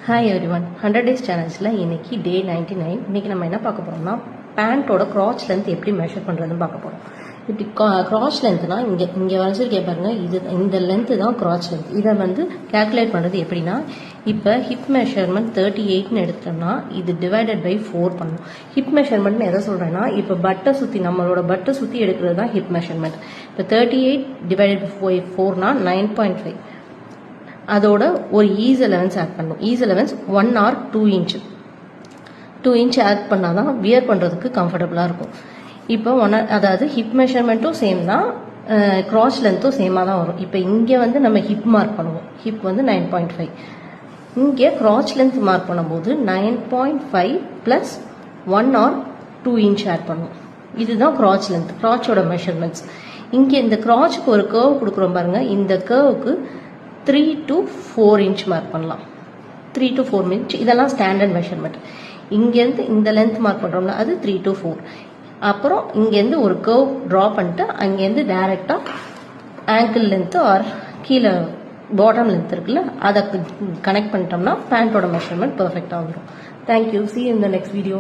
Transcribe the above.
Hi everyone, 100 days challenge-ல இன்னைக்கு டே 99. இன்னைக்கு நம்ம என்ன பார்க்க போறோம்னா பேண்டோட கிராச் லென்த் எப்படி மெஷர் பண்றதுன்னு பார்க்க போறோம். இப்படி கிராச் லென்த்னா இங்க வரைஞ்சிருக்கே பாருங்க, இது இந்த லென்த் தான் கிராச் லென்த். இதை வந்து கால்குலேட் பண்றது எப்படின்னா, இப்போ ஹிப் மெஷர்மெண்ட் 38ன்னு எடுத்தோம்னா இது டிவைடட் பை 4 பண்ணணும். ஹிப் மெஷர்மெண்ட் எதை சொல்றேன்னா, இப்போ நம்மளோட பட்டை சுத்தி எடுக்கிறது தான் ஹிப் மெஷர்மெண்ட். இப்போ 38 டிவைடட் பை 4னா 9.5. அதோட ஒரு ஈஸ் அலவன்ஸ் ஆட் பண்ணும். Ease allowance 1 or 2 inch 2 inch add பண்ணாதான் வியர் பண்றதுக்கு கம்ஃபர்டபுளா இருக்கும். இப்போ அதாவது ஹிப் மெஷர்மெண்ட்டும் சேம் தான், கிராச் லென்த்தும் சேமா தான் வரும். இப்போ இங்க வந்து நம்ம ஹிப் மார்க் பண்ணுவோம். ஹிப் வந்து 9.5. இங்கே கிராச் லென்த் மார்க் பண்ணும்போது 9.5 பிளஸ் 1 or 2 inch ஆட் பண்ணும். இதுதான் கிராச் லென்த், கிராச்சோட மெஷர்மெண்ட்ஸ். இங்க இந்த கிராச்சுக்கு ஒரு கர்வ் கொடுக்குறோம் பாருங்க, இந்த கர்வுக்கு 3 to 4 inch மார்க் பண்ணலாம். 3 to 4 inch இதெல்லாம் ஸ்டாண்டர்ட் மெஷர்மெண்ட். இங்கேருந்து இந்த லென்த் மார்க் பண்ணுறோம்ல, அது 3 to 4. அப்புறம் இங்கேருந்து ஒரு கர்வ் ட்ரா பண்ணிட்டு அங்கேருந்து டைரெக்டாக ஆங்கிள் லென்த்து ஆர் கீழே பாட்டம் லென்த் இருக்குல்ல, அதை கனெக்ட் பண்ணிட்டோம்னா பேண்ட்டோட மெஷர்மெண்ட் பர்ஃபெக்டாக வந்துடும். Thank you. See you in the next video.